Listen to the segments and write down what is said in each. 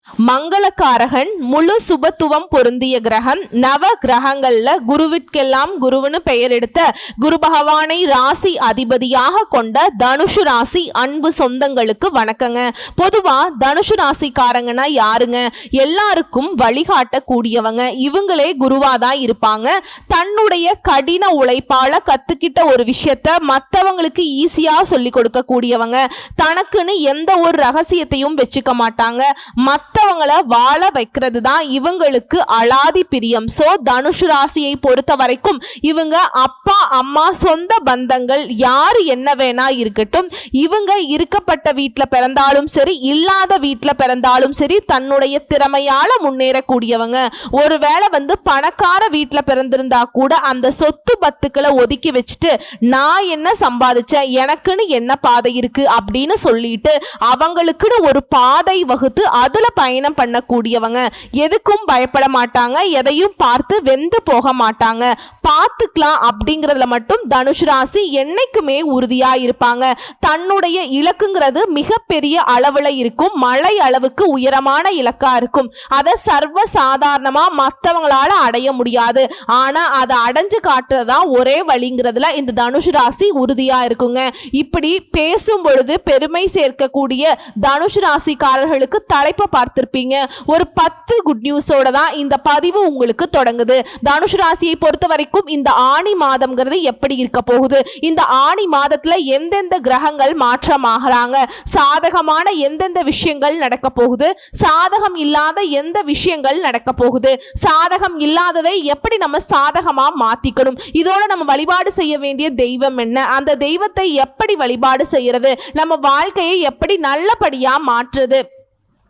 மங்களகாரகன், முழு சுபத்துவம் பொருந்திய கிரகம். நவ கிரகங்கள்ல குருவிற்கெல்லாம் குருவுன்னு பெயர் எடுத்த குரு பகவானை ராசி அதிபதியாக கொண்ட தனுஷு ராசி அன்பு சொந்தங்களுக்கு வணக்கங்க. பொதுவா தனுஷு ராசிக்காரங்கன்னா யாருங்க? எல்லாருக்கும் வழிகாட்டக்கூடியவங்க. இவங்களே குருவாதான் இருப்பாங்க. தன்னுடைய கடின உழைப்பால கத்துக்கிட்ட ஒரு விஷயத்த மற்றவங்களுக்கு ஈஸியா சொல்லி கொடுக்க கூடியவங்க. தனக்குன்னு எந்த ஒரு ரகசியத்தையும் வச்சுக்க மாட்டாங்க. மற்றவங்களை வாழ வைக்கிறது தான் இவங்களுக்கு அலாதி பிரியம். சோ தனுஷு ராசியை பொறுத்த வரைக்கும் இவங்க அப்பா அம்மா சொந்த பந்தங்கள் யாரு என்ன வேணா இருக்கட்டும், இவங்க இருக்கப்பட்ட வீட்டில் பிறந்தாலும் சரி இல்லாத வீட்டில் பிறந்தாலும் சரி தன்னுடைய திறமையால முன்னேறக்கூடியவங்க. ஒருவேளை பணக்கார வீட்டில் பிறந்திருந்தா கூட அந்த சொத்து பத்துக்களை ஒதுக்கி வச்சுட்டு நான் என்ன சம்பாதிச்சேன், எனக்குன்னு என்ன பாதை இருக்கு அப்படின்னு சொல்லிட்டு அவங்களுக்குன்னு ஒரு பாதை வகுத்து அதுல பயணம் பண்ணக்கூடியவங்க. எதுக்கும் பயப்பட மாட்டாங்க. எதையும் பார்த்து வெந்து போக மாட்டாங்க. பார்த்துக்கலாம் அப்படிங்கிறதுல மட்டும் தனுஷ் ராசி என்னைக்குமே உறுதியா இருப்பாங்க. தன்னுடைய இலக்குங்கிறது மிகப்பெரிய அளவுல இருக்கும். மலை அளவுக்கு உயரமான இலக்கா இருக்கும். அதை சர்வ சாதாரணமா மற்றவங்களால அடைய முடியாது. ஆனா அதை அடைஞ்சு காட்டுறதா ஒரே வழிங்கிறதுல இந்த தனுஷ் ராசி உறுதியா இருக்குங்க. இப்படி பேசும் பொழுது பெருமை சேர்க்கக்கூடிய தனுஷ் ராசிக்காரர்களுக்கு தலைப்பை பார்த்திருப்பீங்க. ஒரு 10 குட் நியூஸோட தான் இந்த பதிவு உங்களுக்கு தொடங்குது. தனுஷ் ராசியை பொறுத்த வரைக்கும் இந்த ஆணி மாதம்ங்கிறது எப்படி இருக்க போகுது, இந்த ஆணி மாதத்துல எந்தெந்த கிரகங்கள் மாற்றமாகறாங்க, சாதகமான எந்தெந்த விஷயங்கள் நடக்க போகுது, சாதகம் இல்லாத எந்த விஷயங்கள் நடக்க போகுது, சாதகம் இல்லாததை எப்படி நம்ம சாதகமா மாத்திக்கணும், இதோட நம்ம வழிபாடு செய்ய வேண்டிய தெய்வம் என்ன, அந்த தெய்வத்தை எப்படி வழிபாடு செய்யறது, நம்ம வாழ்க்கையை எப்படி நல்லபடியா மாற்றுறது,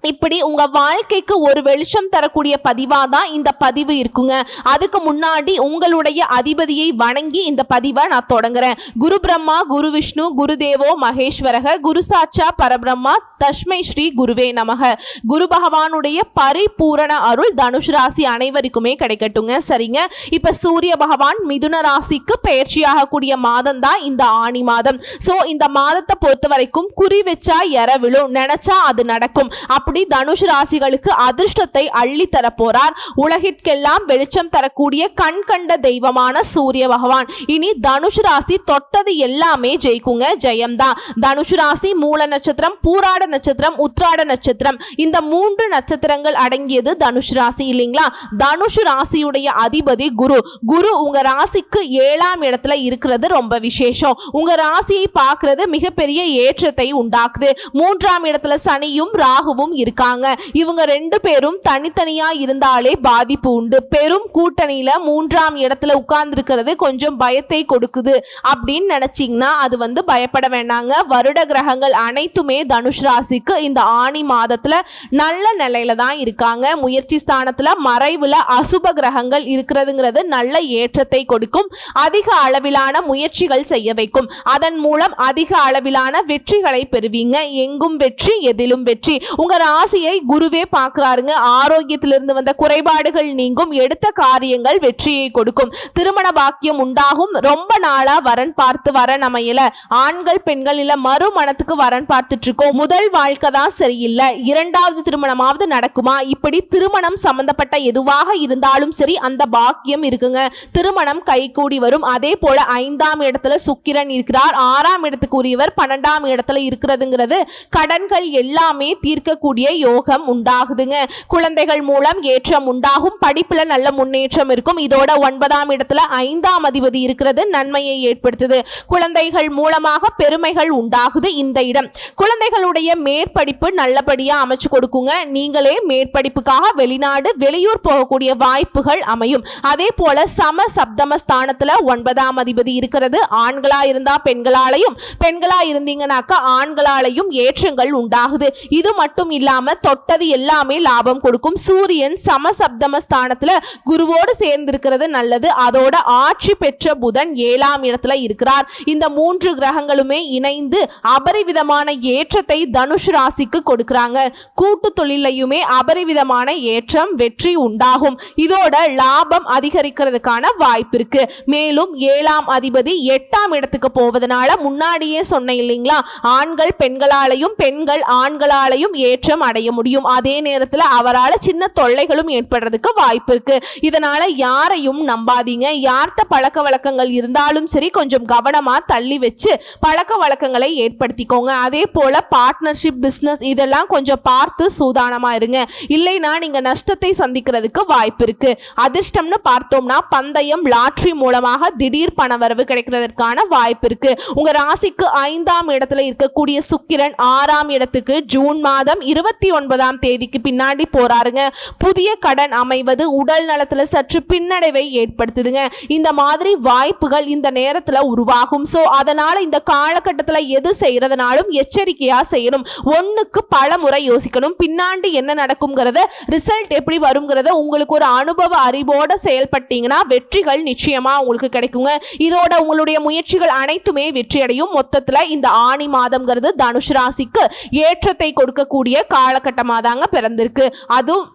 இப்படி உங்க வாழ்க்கைக்கு ஒரு வெளிச்சம் தரக்கூடிய பதிவாக தான் இந்த பதிவு இருக்குங்க. அதுக்கு முன்னாடி உங்களுடைய அதிபதியை வணங்கி இந்த பதிவை நான் தொடங்குறேன். குரு பிரம்மா குரு விஷ்ணு குரு தேவோ மகேஸ்வரக குரு சாட்சா பரபிரம்மா தஸ்மை ஸ்ரீ குருவே நமக. குரு பகவானுடைய பரிபூரண அருள் தனுஷ் ராசி அனைவருக்குமே கிடைக்கட்டுங்க. சரிங்க, இப்ப சூரிய பகவான் மிதுன ராசிக்கு பயிற்சியாக கூடிய மாதம் தான் இந்த ஆணி மாதம். சோ இந்த மாதத்தை பொறுத்த வரைக்கும் குறி வச்சா எற விழும், நினைச்சா அது நடக்கும். அப்படி தனுஷ் ராசிகளுக்கு அதிர்ஷ்டத்தை அள்ளி தர போறார். உலகிற்கெல்லாம் வெளிச்சம் தரக்கூடிய கண் கண்ட தெய்வமான சூரிய பகவான். இனி தனுஷ் ராசி தொட்டது எல்லாமே ஜெயிக்குங்க, ஜெயம்தான். தனுஷ் ராசி மூல நட்சத்திரம், பூராட நட்சத்திரம், உத்ராட நட்சத்திரம், இந்த 3 நட்சத்திரங்கள் அடங்கியது தனுஷ் ராசி இல்லைங்களா? தனுஷ் ராசியுடைய அதிபதி குரு. குரு உங்க ராசிக்கு 7ஆம் இடத்துல இருக்கிறது ரொம்ப விசேஷம். உங்க ராசியை பார்க்கிறது மிகப்பெரிய ஏற்றத்தை உண்டாக்குது. 3ஆம் இடத்துல சனியும் ராகுவும் இருக்காங்க. இவங்க 2 பேரும் தனித்தனியா இருந்தாலே பாதிப்பு உண்டு. பெரும் கூட்டணியில 3ஆம் இடத்துல உட்கார்ந்து இருக்கிறது கொஞ்சம் பயத்தை கொடுக்குது அப்படின்னு நினைச்சீங்கன்னா அது பயப்பட வேண்டாங்க. வருட கிரகங்கள் அனைத்துமே தனுஷ் ராசிக்கு இந்த ஆணி மாதத்துல நல்ல நிலையில தான் இருக்காங்க. முயற்சி ஸ்தானத்துல மறைவுல அசுப கிரகங்கள் இருக்கிறதுங்கிறது நல்ல ஏற்றத்தை கொடுக்கும். அதிக அளவிலான முயற்சிகள் செய்ய வைக்கும். அதன் மூலம் அதிக அளவிலான வெற்றிகளை பெறுவீங்க. எங்கும் வெற்றி, எதிலும் வெற்றி. உங்க ராசியை குருவே பார்க்கிறாருங்க. ஆரோக்கியத்திலிருந்து வந்த குறைபாடுகள் நீங்கும். எடுத்த காரியங்கள் வெற்றியை கொடுக்கும். திருமண பாக்கியம் உண்டாகும். ரொம்ப நாளா வரன் பார்த்து வரன் அமையல, ஆண்கள் பெண்கள் இல்ல மறுமணத்துக்கு வரன் பார்த்துட்டு இருக்கோம், முதல் வாழ்க்கை தான் சரியில்லை, 2வது திருமணமாவது நடக்குமா, இப்படி திருமணம் சம்பந்தப்பட்ட எதுவாக இருந்தாலும் சரி அந்த பாக்கியம் இருக்குங்க. திருமணம் கைகூடி வரும். அதே போல 5ஆம் இடத்துல சுக்கிரன் இருக்கிறார். 6ஆம் இடத்துக்கு உரியவர் 12ஆம் இடத்துல இருக்கிறதுங்கிறது கடன்கள் எல்லாமே தீர்க்கக்கூடிய யோகம் உண்டாகுதுங்க. குழந்தைகள் மூலம் ஏற்றம் உண்டாகும். படிப்புல நல்ல முன்னேற்றம் இருக்கும். இதோட 9ஆம் இடத்துல 5ஆம் அதிபதி இருக்கிறது நன்மையை ஏற்படுத்துது. குழந்தைகள் மூலமாக பெருமைகள் உண்டாகுது. இந்த இடம் குழந்தைகளுடைய மேற்படிப்பு நல்லபடியா அமைச்சு கொடுக்குங்க. நீங்களே மேற்படிப்புக்காக வெளிநாடு வெளியூர் போகக்கூடிய வாய்ப்புகள் அமையும். அதே போல சம சப்தம ஸ்தானத்துல 9ஆம் அதிபதி இருக்கிறது. ஆண்களா இருந்தா பெண்களாலையும், பெண்களா இருந்தீங்கன்னாக்கா ஆண்களாலையும் ஏற்றங்கள் உண்டாகுது. இது மட்டும் இல்லாம தொட்டது எல்லாமே லாபம் கொடுக்கும். சூரியன் சமசப்தம ஸ்தானத்துல குருவோடு சேர்ந்து இருக்கிறது நல்லது. அதோட ஆட்சி பெற்ற புதன் 7ஆம் இடத்துல இருக்கிறார். இந்த 3 கிரகங்களுமே இணைந்து அபரிவிதமான ஏற்றத்தை தனுஷ் ராசிக்கு கொடுக்கிறாங்க. கூட்டு தொழிலையுமே அபரிவிதமான ஏற்றம் வெற்றி உண்டாகும். இதோட லாபம் அதிகரிக்கிறதுக்கான வாய்ப்பு இருக்கு. மேலும் 7ஆம் அதிபதி 8ஆம் இடத்துக்கு போவதனால முன்னாடியே சொன்ன இல்லைங்களா, ஆண்கள் பெண்களாலையும் பெண்கள் ஆண்களாலையும் ஏற்றம் முன்னேற்றம் அடைய முடியும். அதே நேரத்துல அவரால் சின்ன தொல்லைகளும் ஏற்படுறதுக்கு வாய்ப்பு இருக்கு. இதனால யாரையும் நம்பாதீங்க. யார்கிட்ட பழக்க வழக்கங்கள் இருந்தாலும் சரி கொஞ்சம் கவனமா தள்ளி வச்சு பழக்க வழக்கங்களை ஏற்படுத்திக்கோங்க. அதே போல பார்ட்னர்ஷிப், பிசினஸ் இதெல்லாம் கொஞ்சம் பார்த்து சூதானமா இருங்க. இல்லைனா நீங்க நஷ்டத்தை சந்திக்கிறதுக்கு வாய்ப்பு இருக்கு. அதிர்ஷ்டம்னு பார்த்தோம்னா பந்தயம், லாட்டரி மூலமாக திடீர் பணவரவு கிடைக்கிறதுக்கான வாய்ப்பு இருக்கு. உங்க ராசிக்கு 5ஆம் இடத்துல இருக்கக்கூடிய சுக்கிரன் 6ஆம் இடத்துக்கு ஜூன் மாதம் 29ஆம் தேதிக்கு பின்னாடி போறாருங்க. புதிய கடன் அமைவது உடல் நலத்துல சற்று பின்னடைவை ஏற்படுத்துதுங்க. இந்த மாதிரி வாய்ப்புகள் இந்த நேரத்துல உருவாகும். சோ அதனால இந்த காலகட்டத்துல எது செய்யறதுனாலும் எச்சரிக்கையா செய்யணும். ஒண்ணுக்கு பல முறை யோசிக்கணும். பின்னாடி என்ன நடக்கும்ங்கிறத, ரிசல்ட் எப்படி வரும்ங்கிறத உங்களுக்கு ஒரு அனுபவ அறிவோட செயல்பட்டீங்கன்னா வெற்றிகள் நிச்சயமா உங்களுக்கு கிடைக்குங்க. இதோட உங்களுடைய முயற்சிகள் அனைத்துமே வெற்றி அடையும். மொத்தத்துல இந்த ஆனி மாதம்ங்கிறது தனுஷ் ராசிக்கு ஏற்றத்தை கொடுக்கக்கூடிய காலகட்டமாக தாங்க பிறந்திருக்கு. அதுவும்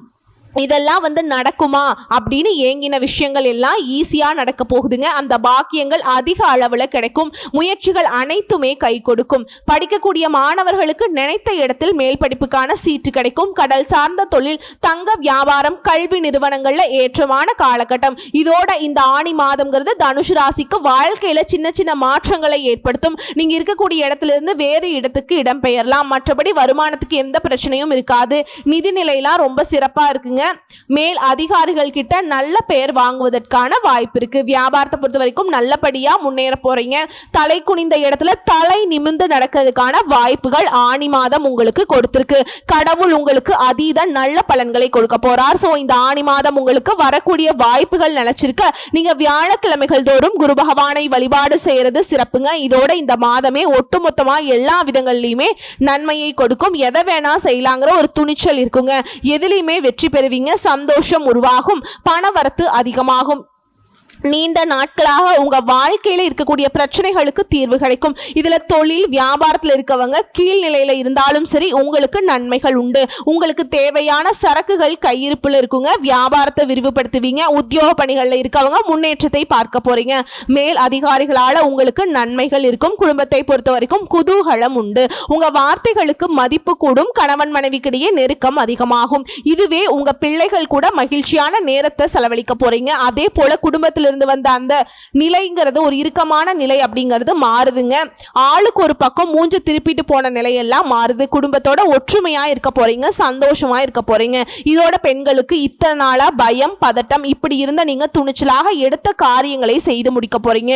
இதெல்லாம் நடக்குமா அப்படின்னு ஏங்கின விஷயங்கள் எல்லாம் ஈஸியா நடக்க போகுதுங்க. அந்த பாக்கியங்கள் அதிக அளவுல கிடைக்கும். முயற்சிகள் அனைத்துமே கை கொடுக்கும். படிக்கக்கூடிய மாணவர்களுக்கு நினைத்த இடத்தில் மேல் படிப்புக்கான சீட்டு கிடைக்கும். கடல் சார்ந்த தொழில், தங்க வியாபாரம், கல்வி நிறுவனங்கள்ல ஏற்றமான காலகட்டம். இதோட இந்த ஆனி மாதம்ங்கிறது தனுஷ் ராசிக்கு வாழ்க்கையில சின்ன சின்ன மாற்றங்களை ஏற்படுத்தும். நீங்க இருக்கக்கூடிய இடத்துல இருந்து வேறு இடத்துக்கு இடம்பெயரலாம். மற்றபடி வருமானத்துக்கு எந்த பிரச்சனையும் இருக்காது. நிதி நிலையெல்லாம் ரொம்ப சிறப்பா இருக்குங்க. மேல் அதிகாரிகள் கிட்ட நல்ல பெயர் வாங்குவதற்கான வாய்ப்பு இருக்கு. வியாபாரத்தை பொறுத்த வரைக்கும் நல்லபடியா முன்னேற போறீங்க. தலை குனிந்த இடத்துல தலை நிமிர்ந்து நடக்கிறதுக்கான வாய்ப்புகள் ஆனி மாதம் உங்களுக்கு கொடுத்திருக்கு. கடவுள் உங்களுக்கு அதீத நல்ல பலன்களை கொடுக்க போறார். சோ இந்த ஆனி மாதம் உங்களுக்கு வரக்கூடிய வாய்ப்புகள் நினைச்சிருக்க நீங்க வியாழக்கிழமைகள் தோறும் குரு பகவானை வழிபாடு செய்யறது சிறப்புங்க. இதோட இந்த மாதமே ஒட்டுமொத்தமா எல்லா விதங்கள்லயுமே நன்மையை கொடுக்கும். எதை வேணா செய்யலாங்கிற ஒரு துணிச்சல் இருக்குங்க. எதிலையுமே வெற்றி பெறுவீங்க. சந்தோஷம் உருவாகும். பணவரத்து அதிகமாகும். நீண்ட நாட்களாக உங்க வாழ்க்கையில இருக்கக்கூடிய பிரச்சனைகளுக்கு தீர்வு கிடைக்கும். இதுல தொழில் வியாபாரத்தில் இருக்கவங்க கீழ்நிலையில இருந்தாலும் சரி உங்களுக்கு நன்மைகள் உண்டு. உங்களுக்கு தேவையான சரக்குகள் கையிருப்புல இருக்குங்க. வியாபாரத்தை விரிவுபடுத்துவீங்க. உத்தியோக பணிகள்ல இருக்கவங்க முன்னேற்றத்தை பார்க்க போறீங்க. மேல் அதிகாரிகளால உங்களுக்கு நன்மைகள் இருக்கும். குடும்பத்தை பொறுத்த வரைக்கும் குதூகலம் உண்டு. உங்க வார்த்தைகளுக்கு மதிப்பு கூடும். கணவன் மனைவிக்கிடையே நெருக்கம் அதிகமாகும். இதுவே உங்க பிள்ளைகள் கூட மகிழ்ச்சியான நேரத்தை செலவழிக்க போறீங்க. அதே போல குடும்பத்தில் இருந்து வந்த அந்த நிலைங்கிறது ஒரு இறுக்கமான நிலை அப்படிங்கிறது மாறுதுங்க. ஆளுக்கு ஒரு பக்கம் மூஞ்ச திருப்பிட்டு போன நிலையெல்லாம் மாறுது. குடும்பத்தோட ஒற்றுமையா இருக்க போறீங்க. சந்தோஷமா இருக்க போறீங்க. இதோட பெண்களுக்கு இத்தனை நாளா பயம், பதட்டம் இப்படி இருந்த நீங்க துணிச்சலாக எடுத்த காரியங்களை செய்து முடிக்க போறீங்க.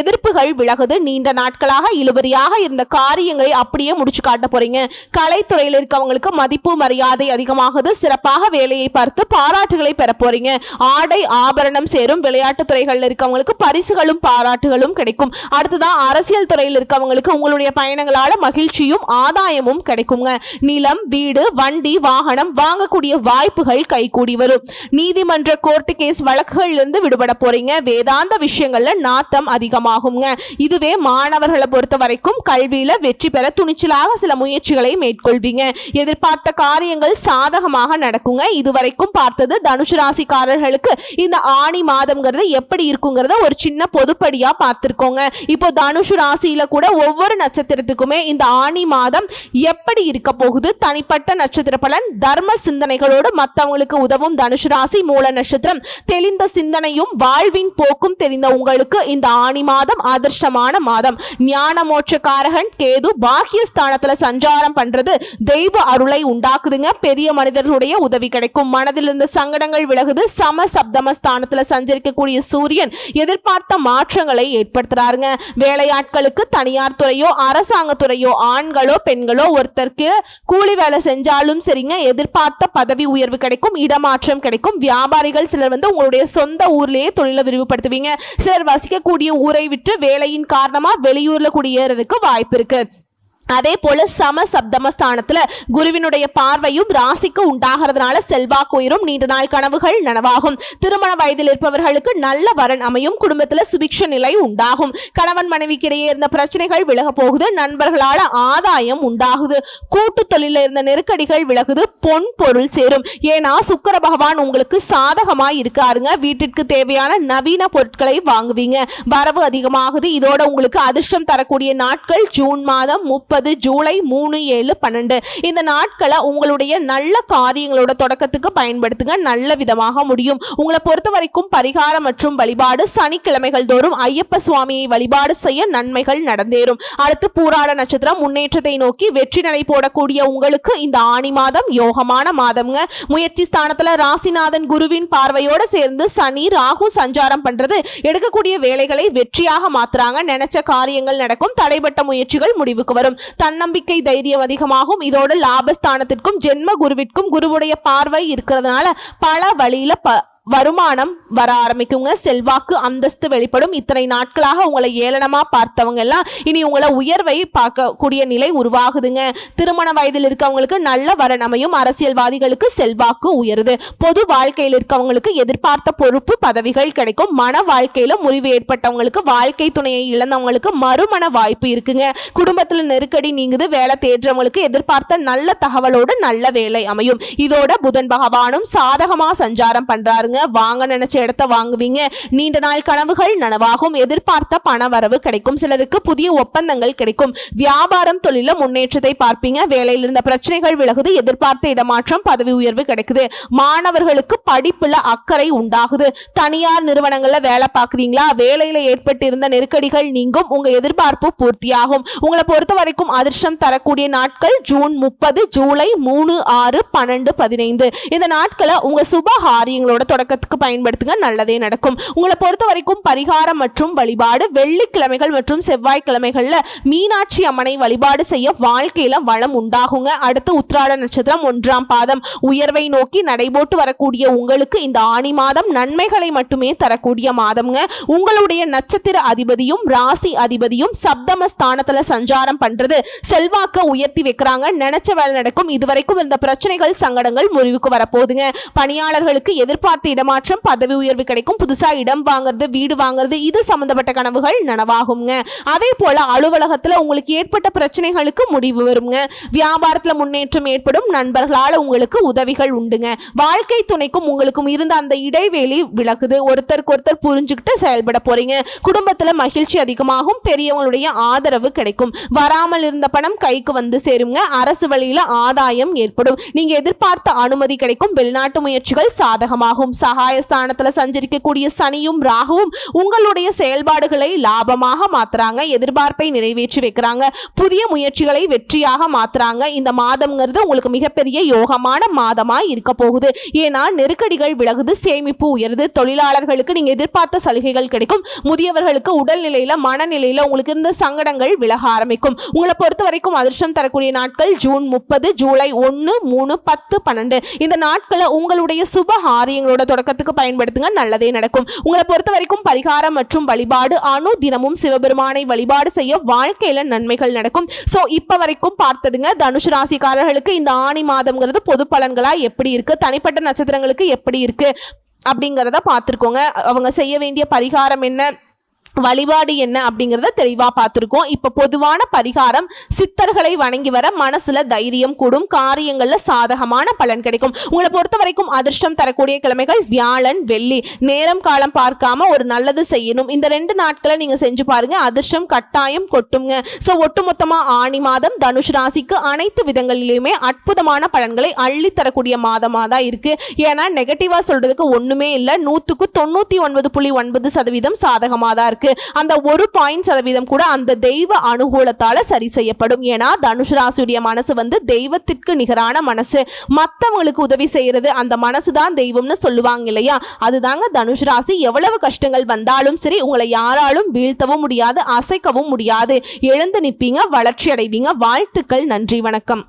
எதிர்ப்புகள் விலகுது. நீண்ட நாட்களாக இழுபறியாக இருந்த காரியங்களை அப்படியே முடிச்சு காட்ட போறீங்க. கலைத்துறையில் இருக்கவங்களுக்கு மதிப்பு மரியாதை அதிகமாகுது. சிறப்பாக வேலையை பார்த்து பாராட்டுகளை பெற போறீங்க. ஆடை ஆபரணம் சேரும். விளையாட்டு துறைகளில் இருக்கவங்களுக்கு பரிசுகளும் பாராட்டுகளும் கிடைக்கும். அடுத்ததான் அரசியல் துறையில் இருக்கவங்களுக்கு உங்களுடைய பயணங்களால மகிழ்ச்சியும் ஆதாயமும் கிடைக்குங்க. நிலம், வீடு, வண்டி, வாகனம் வாங்கக்கூடிய வாய்ப்புகள் கைகூடி வரும். நீதிமன்ற கோர்ட்டு கேஸ் வழக்குகள் இருந்து விடுபட போறீங்க. வேதாந்த விஷயங்கள்ல நாட்டம் அதிகமாகுங்க. இதுவே மாணவர்களை பொறுத்த வரைக்கும் கல்வியில வெற்றி பெற துணிச்சலாக சில முயற்சிகளை மேற்கொள்வீங்க. எதிர்பார்த்த காரியங்கள் சாதகமாக நடக்குங்க. இதுவரைக்கும் பார்த்தது தனுசு ராசிக்காரர்களுக்கு இந்த ஆனி மாதம்ங்கிறது எப்படி இருக்குங்கிறத ஒரு சின்ன பொதுப்படியா பார்த்திருக்கோங்க. இப்போ தனுஷ் ராசியில கூட ஒவ்வொரு நட்சத்திரத்துக்குமே இந்த ஆனி மாதம் எப்படி இருக்க போகுது, தனிப்பட்ட நட்சத்திர பலன், தர்ம சிந்தனைகளோடு மற்றவங்களுக்கு உதவும் தனுஷ் ராசி மூல நட்சத்திரம், தெளிந்த சிந்தனையும் வாழ்வின் போக்கும் தெரிந்த உங்களுக்கு இந்த ஆனி மாதம் அதிர்ஷ்டமான மாதம். ஞான மோட்சக்காரகன் கேது பாக்கியஸ்தானத்துல சஞ்சாரம் பண்றது தெய்வ அருளை உண்டாக்குதுங்க. பெரிய மனிதர்களுடைய உதவி கிடைக்கும். மனதில் இருந்த சங்கடங்கள் விலகுது. சம சப்தம ஸ்தானத்துல சஞ்சரிக்கக்கூடிய சூரியன் எதிர்பார்த்த மாற்றங்களை ஏற்படுத்துறாருங்க. வேலையாட்களுக்கு தனியார் துறையோ அரசாங்க துறையோ ஆண்களோ பெண்களோ ஒருத்தருக்கு கூலி வேலை செஞ்சாலும் சரிங்க எதிர்பார்த்த பதவி உயர்வு கிடைக்கும். இடமாற்றம் கிடைக்கும். வியாபாரிகள் சிலர் உங்களுடைய சொந்த ஊர்லயே தொழிலை விரிவுபடுத்துவீங்க. சிலர் வசிக்கக்கூடிய ஊரை விட்டு வேலையின் காரணமா வெளியூர்ல குடியேறதுக்கு வாய்ப்பு இருக்கு. அதே போல சம சப்தமஸ்தானத்துல குருவினுடைய பார்வையும் ராசிக்கு உண்டாகிறதுனால செல்வாக்கு உயரும். நீண்ட நாள் கனவுகள் நனவாகும். திருமண வயதில் இருப்பவர்களுக்கு நல்ல வரன் அமையும். குடும்பத்துல சுபிக்ஷ நிலை உண்டாகும். கணவன் மனைவிக்கு இடையே இருந்த பிரச்சனைகள் விலக போகுது. நண்பர்களால ஆதாயம் உண்டாகுது. கூட்டு தொழில இருந்த நெருக்கடிகள் விலகுது. பொன் பொருள் சேரும். ஏன்னா சுக்கிர பகவான் உங்களுக்கு சாதகமாய் இருக்காருங்க. வீட்டிற்கு தேவையான நவீன பொருட்களை வாங்குவீங்க. வரவு அதிகமாகுது. இதோட உங்களுக்கு அதிர்ஷ்டம் தரக்கூடிய நாட்கள் ஜூன் மாதம் 30 ஜூலை 3, 7, 12 இந்த நாட்களை உங்களுடைய நல்ல காரியங்களோட தொடக்கத்துக்கு பயன்படுத்துங்க. நல்ல விதமாக முடியும். உங்களை பொறுத்த வரைக்கும் பரிகாரம் மற்றும் வழிபாடு சனிக்கிழமைகள் தோறும் ஐயப்ப சுவாமியை வழிபாடு செய்ய நன்மைகள் நடந்தேறும். அடுத்து பூராட நட்சத்திரம் முன்னேற்றத்தை நோக்கி வெற்றி நடை போடக்கூடிய உங்களுக்கு இந்த ஆணி மாதம் யோகமான மாதம்ங்க. முயற்சி ஸ்தானத்துல ராசிநாதன் குருவின் பார்வையோட சேர்ந்து சனி ராகு சஞ்சாரம் பண்றது எடுக்கக்கூடிய வேலைகளை வெற்றியாக மாத்துறாங்க. நினைச்ச காரியங்கள் நடக்கும். தடைபட்ட முயற்சிகள் முடிவுக்கு வரும். தன்னம்பிக்கை தைரியம் அதிகமாகும். இதோட லாபஸ்தானத்திற்கும் ஜென்ம குருவிற்கும் குருவுடைய பார்வை இருக்கிறதுனால பல வழியில வருமானம் வர ஆரம்பிக்குங்க. செல்வாக்கு அந்தஸ்து வெளிப்படும். இத்தனை நாட்களாக உங்களை ஏளனமா பார்த்தவங்க எல்லாம் இனி உங்களை உயர்வை பார்க்கக்கூடிய நிலை உருவாகுதுங்க. திருமண வயதில் இருக்கவங்களுக்கு நல்ல வரன் அமையும். அரசியல்வாதிகளுக்கு செல்வாக்கு உயருது. பொது வாழ்க்கையில் இருக்கவங்களுக்கு எதிர்பார்த்த பொறுப்பு பதவிகள் கிடைக்கும். மன வாழ்க்கையில முறிவு ஏற்பட்டவங்களுக்கு வாழ்க்கை துணையை இழந்தவங்களுக்கு மறுமண வாய்ப்பு இருக்குங்க. குடும்பத்துல நெருக்கடி நீங்குது. வேலை தேடுறவங்களுக்கு எதிர்பார்த்த நல்ல தகவலோடு நல்ல வேலை அமையும். இதோட புதன் பகவானும் சாதகமா சஞ்சாரம் பண்றாருங்க. வாங்க நினைச்ச இடத்தை வாங்குவீங்க. நீண்ட நாள் கனவுகள் நனவாகும். எதிர்பார்த்த பண வரவு கிடைக்கும். சிலருக்கு புதிய ஒப்பந்தங்கள் கிடைக்கும். வியாபாரம் தொழில முன்னேற்றத்தை பார்ப்பீங்க. வேலையில் இருந்த பிரச்சனைகள் விலகுது. எதிர்பார்த்த இடமாற்றம் பதவி உயர்வு கிடைக்குது. மாணவர்களுக்கு படிப்புல அக்கறை உண்டாகுது. தனியார் நிறுவனங்கள்ல வேலை பார்க்குறீங்களா? வேலையில ஏற்பட்டு இருந்த நெருக்கடிகள் நீங்கும். உங்க எதிர்பார்ப்பு பூர்த்தியாகும். உங்களை பொறுத்த வரைக்கும் அதிர்ஷ்டம் தரக்கூடிய நாட்கள் ஜூன் 30, ஜூலை 3, 6, 12, 15 இந்த நாட்களை உங்க சுபகாரியங்களோட தொடக்கத்துக்கு பயன்படுத்துங்க. நல்லதே நடக்கும். உங்களை பொறுத்த வரைக்கும் பரிகாரம் மற்றும் வழிபாடு வெள்ளிக்கிழமைகள் மற்றும் செவ்வாய்க்கிழமைகள்ல மீனாட்சி அம்மனை வழிபாடு செய்ய வாழ்க்கையில வளம் உண்டாகுங்க. அடுத்து உத்திராட நட்சத்திரம் 1ஆம் பாதம் உயர்வை நோக்கி நடைபோட்டு வரக்கூடிய உங்களுக்கு இந்த ஆணி மாதம் நன்மைகளை மட்டுமே தரக்கூடிய மாதம்ங்க. உங்களுடைய நட்சத்திர அதிபதியும் ராசி அதிபதியும் சப்தம ஸ்தானத்துல சஞ்சாரம் பண்றது செல்வாக்க உயர்த்தி வைக்கிறாங்க. நினைச்ச வேலை நடக்கும். இதுவரைக்கும் இருந்த பிரச்சனைகள் சங்கடங்கள் முறிவுக்கு வரப்போகுதுங்க. பணியாளர்களுக்கு எதிர்பார்த்த இடமாற்றம் பதவி உயர்வு கிடைக்கும். புதுசா இடம் வாங்குறது வீடு வாங்குறது இது சம்பந்தப்பட்ட கனவுகள் நனவாகுங்க. அதே போல அலுவலகத்துல உங்களுக்கு ஏற்பட்ட பிரச்சனைகளுக்கு முடிவு வருங்க. வியாபாரத்துல முன்னேற்றம் ஏற்படும். நண்பர்களால் உங்களுக்கு உதவிகள் உண்டுங்க. வாழ்க்கை துணைக்கும் உங்களுக்கும் இருந்த அந்த இடைவெளி விலகுது. ஒருத்தருக்கு ஒருத்தர் புரிஞ்சுக்கிட்டு செயல்பட போறீங்க. குடும்பத்துல மகிழ்ச்சி அதிகமாகும். பெரியவங்களுடைய ஆதரவு கிடைக்கும். வராமல் இருந்த பணம் கைக்கு வந்து சேருங்க. அரசு வழியில ஆதாயம் ஏற்படும். நீங்க எதிர்பார்த்த அனுமதி கிடைக்கும். வெளிநாட்டு முயற்சிகள் சாதகமாகும். சகாயஸ்தானத்துல சஞ்சரிக்கக்கூடிய சனியும் ராகுவும் உங்களுடைய செயல்பாடுகளை லாபமாக மாத்துறாங்க. எதிர்பார்ப்பை நிறைவேற்றி வைக்கிறாங்க. புதிய முயற்சிகளை வெற்றியாக மாத்துறாங்க. இந்த மாதம்ங்கிறது உங்களுக்கு மிகப்பெரிய யோகமான மாதமா இருக்க போகுது. ஏன்னா நெருக்கடிகள் விலகுது. சேமிப்பு உயருது. தொழிலாளர்களுக்கு நீங்க எதிர்பார்த்த சலுகைகள் கிடைக்கும். முதியவர்களுக்கு உடல்நிலையில மனநிலையில உங்களுக்கு இருந்த சங்கடங்கள் விலக ஆரம்பிக்கும். உங்களை பொறுத்த வரைக்கும் அதிர்ஷ்டம் தரக்கூடிய நாட்கள் ஜூன் 30, ஜூலை 1, 3, 10, 12 இந்த நாட்களை உங்களுடைய சுபகாரியங்களோட தொடக்கத்துக்கு பயன்படுத்துங்க. நல்லதே நடக்கும். உங்களை பொறுத்த வரைக்கும் பரிகாரம் மற்றும் வழிபாடு அணு தினமும் சிவபெருமானை வழிபாடு செய்ய வாழ்க்கையில நன்மைகள் நடக்கும். சோ இப்ப வரைக்கும் பார்த்ததுங்க தனுசு ராசிக்காரர்களுக்கு இந்த ஆணி மாதம்ங்கிறது பொது பலன்களா எப்படி இருக்கு, தனிப்பட்ட நட்சத்திரங்களுக்கு எப்படி இருக்கு அப்படிங்கிறத பார்த்துருக்கோங்க. அவங்க செய்ய வேண்டிய பரிகாரம் என்ன, வழிபாடு என்ன அப்படிங்கிறத தெளிவா பார்த்துருக்கோம். இப்ப பொதுவான பரிகாரம் சித்தர்களை வணங்கி வர மனசுல தைரியம் கூடும். காரியங்கள்ல சாதகமான பலன் கிடைக்கும். உங்களை பொறுத்த வரைக்கும் அதிர்ஷ்டம் தரக்கூடிய கிழமைகள் வியாழன் வெள்ளி. நேரம் காலம் பார்க்காம ஒரு நல்லது செய்யணும். இந்த 2 நாட்களை நீங்க செஞ்சு பாருங்க. அதிர்ஷ்டம் கட்டாயம் கொட்டுங்க. சோ ஒட்டுமொத்தமா ஆணி மாதம் தனுஷ் ராசிக்கு அனைத்து விதங்களிலுமே அற்புதமான பலன்களை அள்ளி தரக்கூடிய மாதமா தான் இருக்கு. ஏன்னா நெகட்டிவா சொல்றதுக்கு ஒண்ணுமே இல்லை. 100க்கு 99.9% சாதகமா தான் இருக்கு. அந்த 1% கூட அந்த தெய்வ அனுகூலத்தால சரி செய்யப்படும். ஏன்னா தனுஷ் ராசியுடைய மனசு தெய்வத்திற்கு நிகரான மனசு. மற்றவங்களுக்கு உதவி செய்யறது அந்த மனசுதான் தெய்வம்னு சொல்லுவாங்க இல்லையா? அதுதாங்க தனுஷ் ராசி. எவ்வளவு கஷ்டங்கள் வந்தாலும் சரி உங்களை யாராலும் வீழ்த்தவும் முடியாது, அசைக்கவும் முடியாது. எழுந்து நிற்பீங்க, வளர்ச்சி அடைவீங்க. வாழ்த்துக்கள். நன்றி, வணக்கம்.